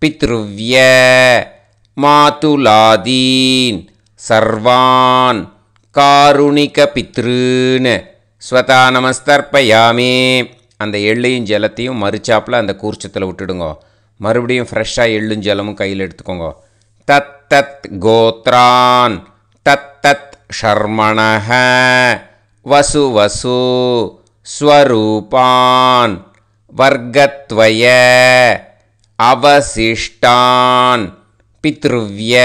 பித்ருவ்ய மாதுலாதீன் சர்வான் காருணிக பித்ருன் ஸ்வதா நமஸ்தர்ப்பயாமே. அந்த எள்ளையும் ஜலத்தையும் மறுச்சாப்பில் அந்த கூர்ச்சத்தில் விட்டுடுங்க. மறுபடியும் ஃப்ரெஷ்ஷாக எள்ளும் ஜலமும் கையில் எடுத்துக்கோங்க. தத் தத் கோத்ரான் தத் தத் ஷர்மணஹ வசு வசு ஸ்வரூபான் வர்க்கத்வய அவசிஷ்டான் பித்ருவ்ய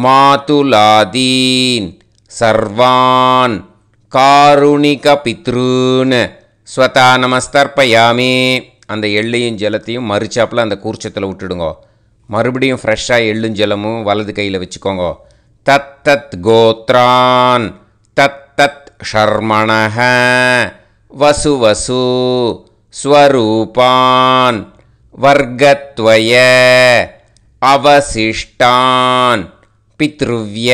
மாதுலாதீன் சர்வான் காருணிக பித்ருன் ஸ்வதா நமஸ்தர்ப்பயாமே. அந்த எள்ளையும் ஜலத்தையும் மறுச்சாப்பில் அந்த கூர்ச்சத்தில் விட்டுடுங்க. மறுபடியும் ஃப்ரெஷ்ஷாக எள்ளும் ஜலமும் வலது கையில் வச்சுக்கோங்க. தத் தத் கோத்ரான் தத் தத் ஷர்மணஹ வசு வசு ஸ்வரூபான் வர்க்கத்வய அவசிஷ்டான் பித்ருவ்ய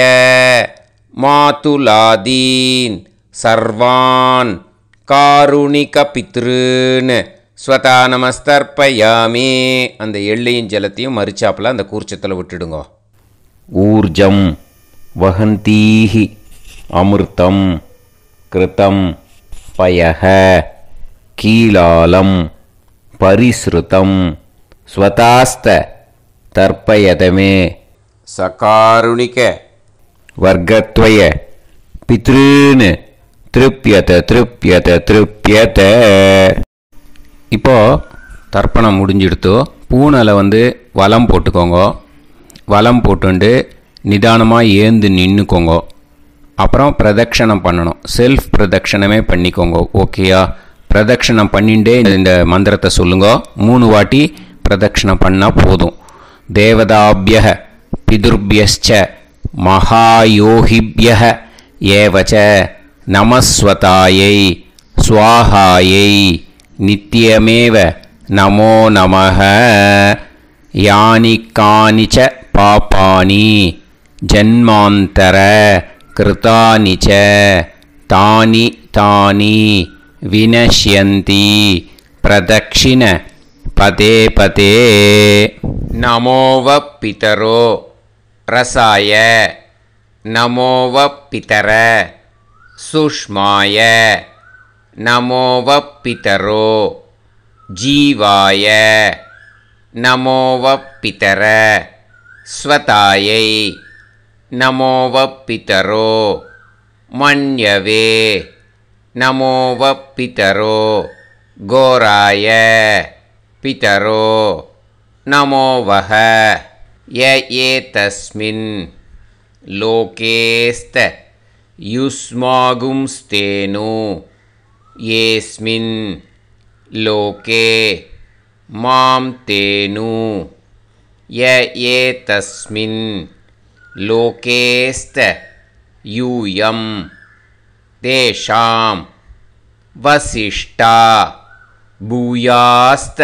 மாதுலாதீன் சர்வான் காருணிக பித்ருன் ஸ்வதா நமஸ்தர்ப்பயாமே. அந்த எள்ளையும் ஜலத்தையும் மறுச்சாப்பில் அந்த கூர்ச்சத்தில் விட்டுடுங்க. ஊர்ஜம் வஹந்தீஹி அமிர்தம் கிருதம் பயஹ கீலாலம் பரிஸ்ருதம் ஸ்வதாஸ்த தர்ப்பயதமே. சகாருணிக வர்க்கத்வய பித்ருன் திருப்யத திருப்யத திருப்யத. இப்போ தர்ப்பணம் முடிஞ்சிடுத்தோ. பூனலை வந்து வலம் போட்டுக்கோங்க. வலம் போட்டுண்டு நிதானமாக ஏந்து நின்றுக்கோங்க. அப்புறம் பிரதட்சணம் பண்ணணும். செல்ஃப் பிரதட்சணமே பண்ணிக்கோங்க. ஓகேயா? பிரதட்சணம் பண்ணிண்டே இந்த மந்திரத்தை சொல்லுங்க. 3 வாட்டி பிரதட்சணம் பண்ணால் போதும். தேவதாபிய பிதுர்பியஸ்ச மகாயோகிபிய ஏவச்ச நமஸ்வதாயை ஸ்வாஹாயை நித்யமேவ நமோ நமஹ. யானி கானிச்ச பாபானி ஜன்மாந்தர கிருதானிச்ச தானி தானி வினஷ்யந்தி பிரதக்ஷிண பதே பதே. நமோவ பிதரோ ரசாய நமோவ பிதர சுஷ்மாய நமோவ பிதரோ ஜீவாய நமோவ பிதர ஸ்வதாயை நமோவ பிதரோ மன்யவே நமோவ பிதரோ கோராய பிதரோ நமோவஹ. ய ஏதஸ்மின் லோகேஸ்த யுஸ்மாகும்ஸ்தேனு ஏஸ்மின் லோகே மாம் தேனு. ய ஏதஸ்மின் லோகேஸ்த யூயம் தேஷாம் வசிஷ்டா பூயாஸ்த.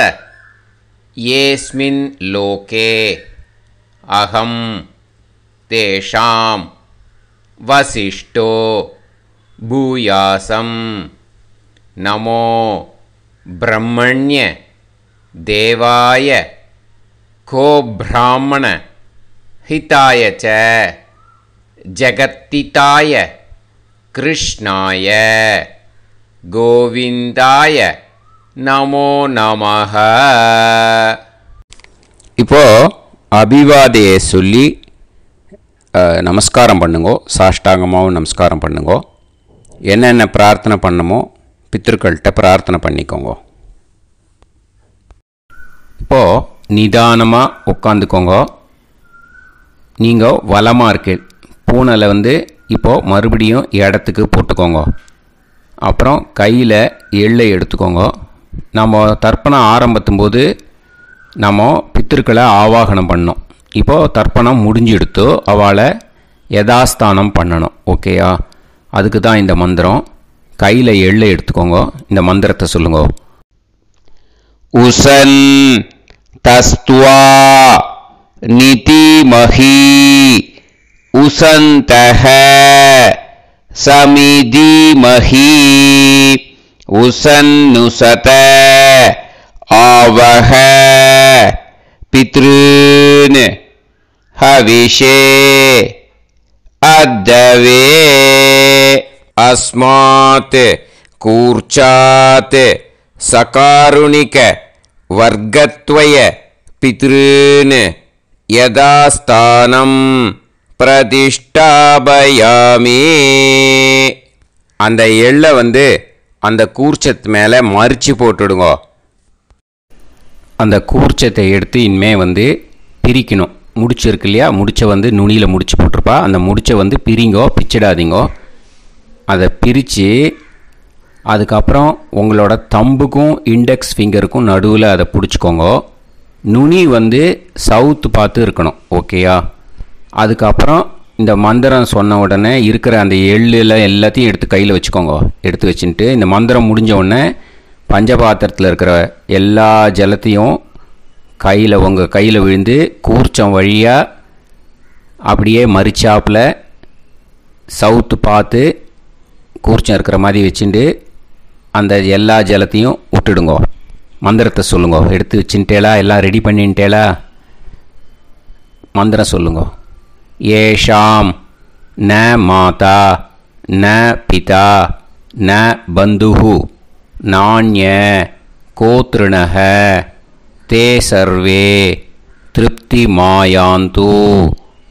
ஏஸ்மின் லோகே அகம் தேஷாம் வசிஷ்டோ பூயாசம். நமோ பிரம்மண்ய தேவாய கோ பிராமண ஹிதாய ச ஜகத்திதாய கிருஷ்ணாய கோவிந்தாய நமோ நமஹ. இப்போது அபிவாதையை சொல்லி நமஸ்காரம் பண்ணுங்கோ. சாஷ்டாங்கமாகவும் நமஸ்காரம் பண்ணுங்கோ. என்னென்ன பிரார்த்தனை பண்ணமோ பித்திருக்கள்கிட்ட பிரார்த்தனை பண்ணிக்கோங்க. இப்போது நிதானமாக உட்காந்துக்கோங்க. நீங்கள் வலமாக இருக்கு பூனலை வந்து இப்போது மறுபடியும் இடத்துக்கு போட்டுக்கோங்க. அப்புறம் கையில் எள்ளை எடுத்துக்கோங்க. நம்ம தர்ப்பணம் ஆரம்பித்தும்போது நம்ம பித்திருக்களை ஆவாகனம் பண்ணோம். இப்போது தர்ப்பணம் முடிஞ்செடுத்து அவளை யதாஸ்தானம் பண்ணணும். ஓகேயா? அதுக்கு தான் இந்த மந்திரம். கையில் எள்ளை எடுத்துக்கோங்க. இந்த மந்திரத்தை சொல்லுங்க. உசன் தஸ்துவா நிதிமஹி உசந்தஹ சமிதிமஹி உசன்னுசத ஆவஹ பித்ருன் ஹவிஷே அத்தவே. அஸ்மாத் கூர்ச்சாத் சகாருணிக வர்க்கத்வய பித்ருன் யதாஸ்தானம் பிரதிஷ்டாபயாமி. அந்த எள்ளை வந்து அந்த கூர்ச்சத்து மேலே மறித்து போட்டுடுங்க. அந்த கூர்ச்சத்தை எடுத்து இனிமே வந்து பிரிக்கணும். முடிச்சு இருக்கு இல்லையா? முடிச்சை வந்து நுனியில் முடிச்சு போட்டிருப்பா. அந்த முடிச்சை வந்து பிரிங்கோ, பிச்சிடாதீங்கோ. அதை பிரித்து அதுக்கப்புறம் உங்களோட தம்புக்கும் இண்டெக்ஸ் ஃபிங்கருக்கும் நடுவில் அதை பிடிச்சிக்கோங்க. நுனி வந்து சவுத்து பார்த்து இருக்கணும். ஓகேயா? அதுக்கப்புறம் இந்த மந்திரம் சொன்ன உடனே இருக்கிற அந்த எள்ளில் எல்லாத்தையும் எடுத்து கையில் வச்சுக்கோங்க. எடுத்து வச்சுட்டு இந்த மந்திரம் முடிஞ்ச உடனே பஞ்சபாத்திரத்தில் இருக்கிற எல்லா ஜலத்தையும் உங்கள் கையில் விழுந்து கூர்ச்சம் வழியாக அப்படியே மறிச்சாப்பில் சவுத்து பார்த்து கூர்ச்சம் இருக்கிற மாதிரி வச்சுட்டு அந்த எல்லா ஜலத்தையும் விட்டுடுங்கோ. மந்திரத்தை சொல்லுங்க. எடுத்து வச்சுட்டேலா? எல்லாம் ரெடி பண்ணிட்டேலா? மந்திரம் சொல்லுங்க. ஏஷாம் ந மாதா ந பிதா ந பந்துஹு நாண்ய கோத்ருணஹ தே சர்வே திருப்தி மாயாந்து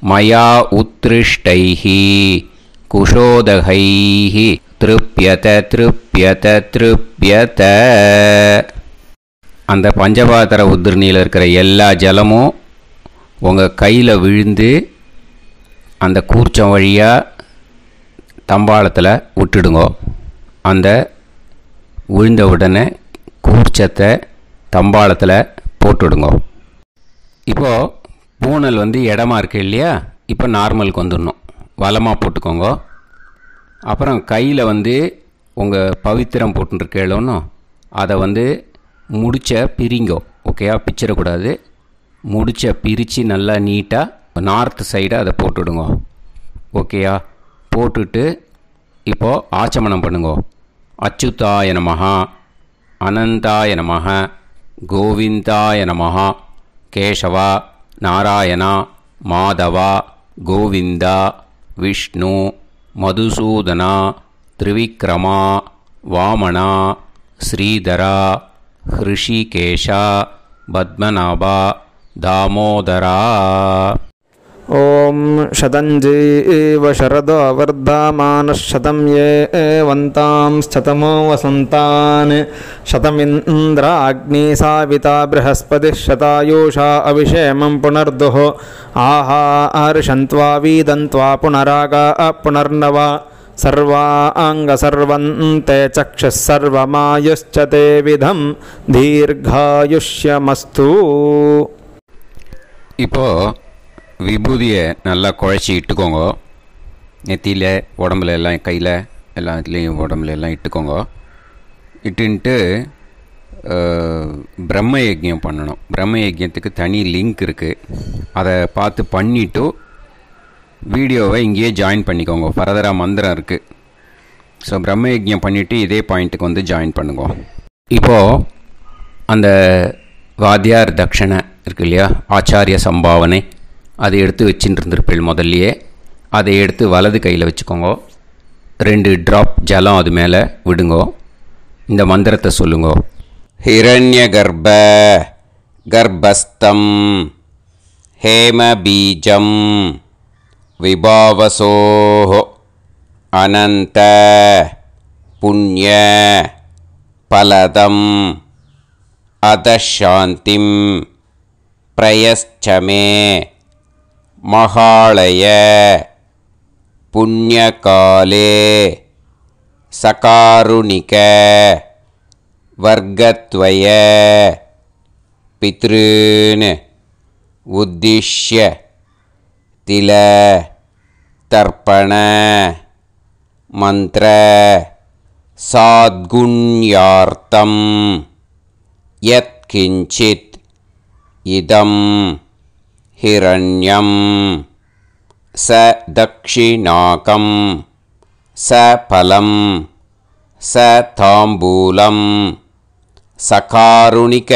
மயா உத்ருஷ்டைஹி குஷோதகைஹி திருப்யத திருப்யத திருப்யத. அந்த பஞ்சபாத்திர உதிரணியில் இருக்கிற எல்லா ஜலமும் உங்கள் கையில் விழுந்து அந்த கூர்ச்சம் வழியாக தம்பாளத்தில் விட்டுடுங்கோ. அந்த விழுந்த உடனே கூர்ச்சத்தை தம்பாளத்தில் போட்டுவிடுங்கோ. இப்போது பூனல் இடமா இருக்குது இல்லையா, இப்போ நார்மலுக்கு வந்துடணும். வலமாக போட்டுக்கோங்க. அப்புறம் கையில் உங்கள் பவித்திரம் போட்டுருக்கேளோன்னு அதை முடிச்ச பிரிங்கோ. ஓகேயா, பிச்சிடக்கூடாது. முடிச்ச பிரித்து நல்லா நீட்டாக நார்த் சைடை அதை போட்டுவிடுங்க. ஓகேயா, போட்டுட்டு இப்போது ஆச்சமனம் பண்ணுங்கோ. அச்சுதாய நமஹ, அனந்தாய நமஹ, கோவிந்தாய நமஹ, கேசவா, நாராயணா, மாதவா, கோவிந்தா, விஷ்ணு, மதுசூதனா, திரிவிக்ரமா, வாமனா, ஸ்ரீதரா, ஹிருஷிகேஷா, பத்மநாபா, தாமோதரா. ஓம் ஷதஞ்சீவ சரதோ வர்தமானः शतं ये वन्तां शतमो वसन्तान् शतमिन्द्राग्नी साविता बृहस्पतिः शतायुषा अभिषेमं पुनर्दुः आहार्षन्त्वा वीदन्त्वा पुनरागा पुनर्नवा सर्वाङ्गसर्वन्ते चक्षुः सर्वमायुश्च ते विधं दीर्घायुष्यमस्तु. இப்போது விபூதியை நல்லா குழச்சி இட்டுக்கோங்க. நெத்தியில், உடம்புல எல்லாம், கையில் எல்லாத்துலேயும் உடம்புல எல்லாம் இட்டுக்கோங்க. இட்டுன்ட்டு பிரம்ம யஜ்யம் பண்ணணும். பிரம்ம யஜ்யத்துக்கு தனி லிங்க் இருக்குது. அதை பார்த்து பண்ணிவிட்டு வீடியோவை இங்கேயே ஜாயின் பண்ணிக்கோங்க. ஃபர்தராக மந்திரம் இருக்குது. ஸோ பிரம்ம யஜ்யம் பண்ணிவிட்டு இதே பாயிண்ட்டுக்கு ஜாயின் பண்ணுங்க. இப்போது அந்த வாத்தியார் தட்சணை இருக்கு இல்லையா, ஆச்சாரிய சம்பாவனை, அதை எடுத்து வச்சுட்டு இருந்திருப்பேள் முதல்லையே. அதை எடுத்து வலது கையில் வச்சுக்கோங்க. 2 ட்ராப் ஜலம் அது மேலே விடுங்கோ. இந்த மந்திரத்தை சொல்லுங்கோ. ஹிரண்ய கர்ப்ப கர்ப்பஸ்தம் ஹேம பீஜம் விபாவசோஹோ அனந்த புண்ணிய பலதம் அதசாந்திம் பிரயஸ்சமே மகாளய புண்ணியகாலே சகாருணிக வர்க்கத்வய பித்ருன் உத்திஷ்ய தில தர்ப்பண மந்திர சாத்குண்யார்த்தம் யத்கிஞ்சித் இதம் ஹிரண்யம் ச தக்ஷிணாகம் ச பலம் ச தாம்பூலம் சகாருணிக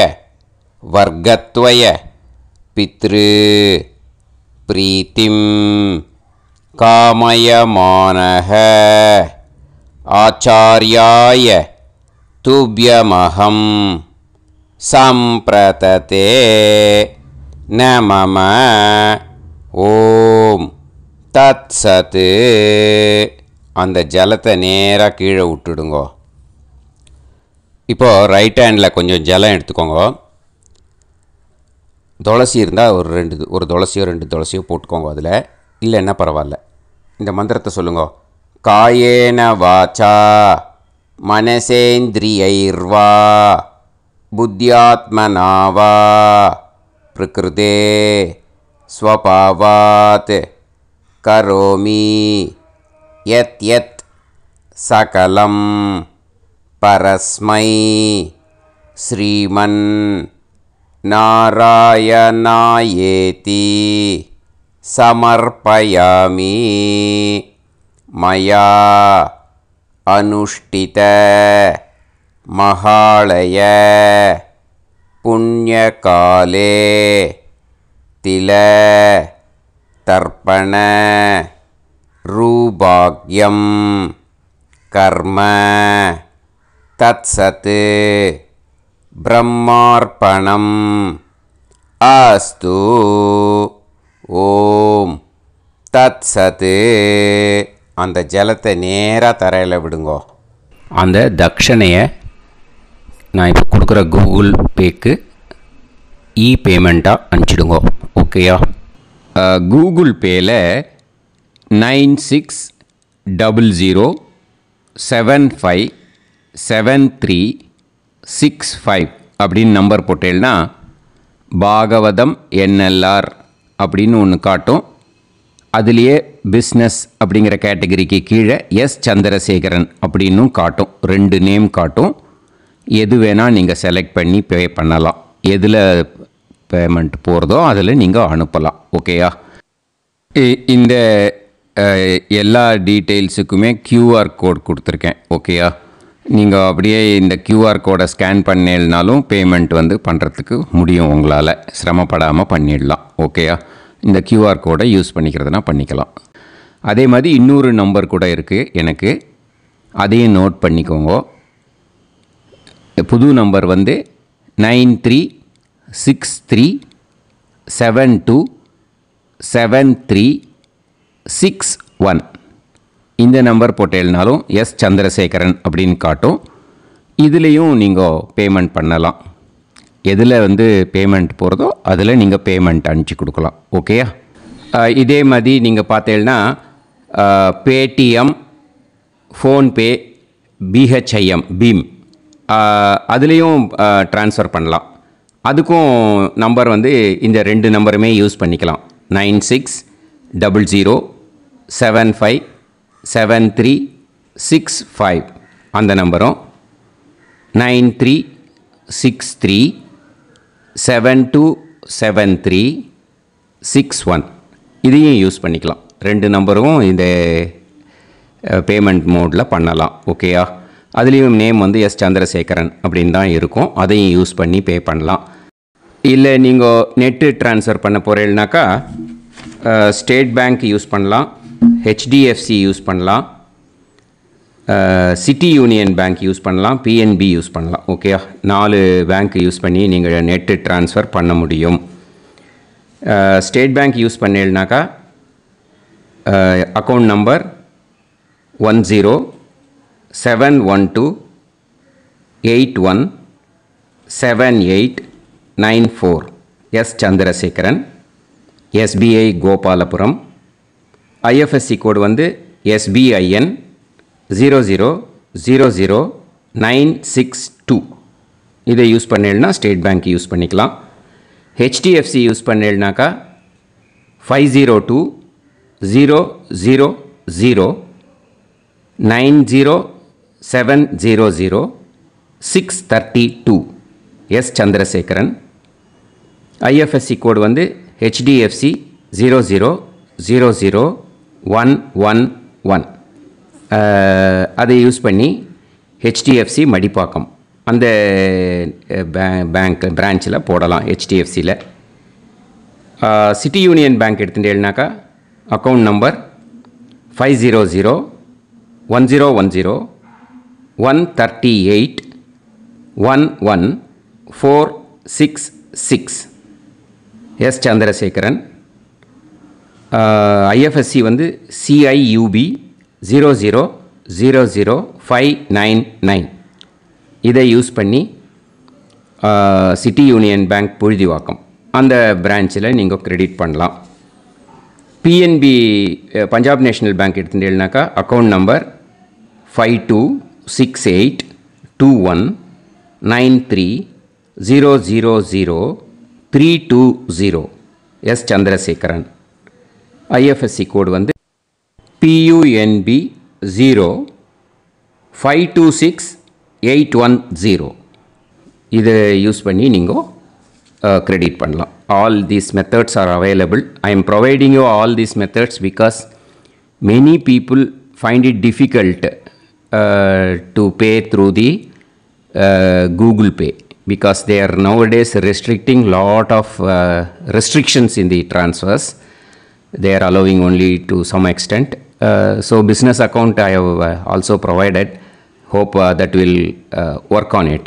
வர்க்கத்வய பித்ரு பிரீத்திம் காமயமானஹ ஆச்சார்யாய துப்யமஹம் சம்பிரததே நமம. ஓம் தத் சத். அந்த ஜலத்தை நேராக கீழே விட்டுடுங்கோ. இப்போது ரைட் ஹேண்டில் கொஞ்சம் ஜலம் எடுத்துக்கோங்க. துளசி இருந்தால் ஒரு துளசியோ 2 துளசியோ போட்டுக்கோங்க. அதில் இல்லைன்னா பரவாயில்ல. இந்த மந்திரத்தை சொல்லுங்க. காயேன வாச்சா மனசேந்திரியைர்வா புத்தியாத்மனாவா பிரகிருதே ஸ்வபாவாத் கரோமி யத் யத் சகலம் பரஸ்மை ஸ்ரீமன் நாராயணாயேதி சமர்ப்பயாமி. மயா அனுஷ்டித மகாளய புண்ணியகாலே தில தர்ப்பண ரூபாக்யம் கர்ம தத்சத் பிரம்மார்ப்பணம் அஸ்து. ஓம் தத் சத். அந்த ஜலத்தை நேராக தரையில் விடுங்கோ. அந்த தட்சணையை நான் இப்போ கொடுக்குற கூகுள் பேக்கு பேமெண்ட்டாக அனுப்பிச்சிடுங்க. ஓகேயா? கூகுள் பேயில் 9600757365 அப்படின்னு நம்பர் போட்டேன்னா பாகவதம் NLR அப்படின்னு ஒன்று காட்டும். அதுலேயே பிஸ்னஸ் அப்படிங்கிற கேட்டகரிக்கு கீழே எஸ் சந்திரசேகரன் அப்படின்னும் காட்டும். 2 நேம் காட்டும். எது வேணால் நீங்கள் செலக்ட் பண்ணி பே பண்ணலாம். எதில் பேமெண்ட் போகிறதோ அதில் நீங்கள் அனுப்பலாம். ஓகேயா? இந்த எல்லா டீட்டெயில்ஸுக்குமே QR கோட் கொடுத்துருக்கேன். ஓகேயா? நீங்கள் அப்படியே இந்த QR கோடை ஸ்கேன் பண்ணேனாலும் பேமெண்ட் பண்ணுறதுக்கு முடியும். உங்களால் சிரமப்படாமல் பண்ணிடலாம். ஓகேயா? இந்த QR கோடை யூஸ் பண்ணிக்கிறதுனா பண்ணிக்கலாம். அதே மாதிரி இன்னொரு நம்பர் கூட இருக்குது எனக்கு, அதையும் நோட் பண்ணிக்கோங்க. புது நம்பர் 9363727361. இந்த நம்பர் போட்டேனாலும் எஸ் சந்திரசேகரன் அப்படின்னு காட்டும். இதுலேயும் நீங்கள் பேமெண்ட் பண்ணலாம். எதில் பேமெண்ட் போகிறதோ அதில் நீங்கள் பேமெண்ட் அனுப்பிச்சி கொடுக்கலாம். ஓகேயா? இதே மாதிரி நீங்கள் பார்த்தேன்னா பேடிஎம், ஃபோன்பே, BHIM பீம் அதுலேயும் ட்ரான்ஸ்ஃபர் பண்ணலாம். அதுக்கும் நம்பர் இந்த 2 நம்பருமே யூஸ் பண்ணிக்கலாம். 9600757365 அந்த நம்பரும் 9363727361 இதையும் யூஸ் பண்ணிக்கலாம். 2 நம்பரும் இந்த பேமெண்ட் மோடில் பண்ணலாம். ஓகேயா? அதுலேயும் நேம் எஸ் சந்திரசேகரன் அப்படின்னு தான் இருக்கும். அதையும் யூஸ் பண்ணி பே பண்ணலாம். இல்லை நீங்கள் நெட்டு ட்ரான்ஸ்ஃபர் பண்ண போகிறீங்கனாக்கா ஸ்டேட் பேங்க் யூஸ் பண்ணலாம், HDFC யூஸ் பண்ணலாம், சிட்டி யூனியன் பேங்க் யூஸ் பண்ணலாம், PNB யூஸ் பண்ணலாம். ஓகேயா? 4 பேங்க் யூஸ் பண்ணி நீங்கள் நெட்டு ட்ரான்ஸ்ஃபர் பண்ண முடியும். ஸ்டேட் பேங்க் யூஸ் பண்ணீங்கனாக்கா account number 10712817894 S Chandrasekaran, SBI Gopalapuram. IFSC code SBIN 0000962. இதை யூஸ் பண்ணேன்னா ஸ்டேட் பேங்க் யூஸ் பண்ணிக்கலாம். HDFC யூஸ் பண்ணேன்னாக்கா 50200907000632 S Chandrasekaran. IFSC code HDFC 0000111. அதை யூஸ் பண்ணி HDFC மடிப்பாக்கம் அந்த பேங்க் பிரான்ச்சில் போடலாம். HDFCயில் சிட்டி யூனியன் பேங்க் எடுத்துட்டேன்னாக்கா account number 500101381146 S Chandrasekaran. IFSC CIUB 0000599. இதை யூஸ் பண்ணி சிட்டி யூனியன் பேங்க் புழுதிவாக்கம் அந்த பிரான்ச்சில் நீங்கள் கிரெடிட் பண்ணலாம். PNB பஞ்சாப் நேஷ்னல் பேங்க் எடுத்துட்டேன்னாக்கா account number 52682193000320 S Chandrasekaran. IFSC code PUNB 0526810. இதை யூஸ் பண்ணி நீங்கள் கிரெடிட் பண்ணலாம். All these methods are available. I am providing you all these methods because many people find it difficult to pay through the Google Pay because they are nowadays restricting lot of restrictions in the transfers. They are allowing only to some extent. So business account I have also provided. Hope that will work on it.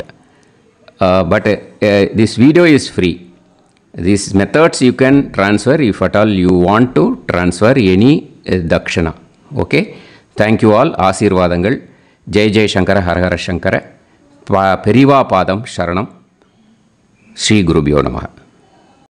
But this video is free. These methods you can transfer if at all you want to transfer any dakshana. Okay. Thank you all. Aasirvadangal. Jai Jai Shankara, Har Har Shankara. Periva பாதம் சரணம். ஸ்ரீ குருபியோ நமः.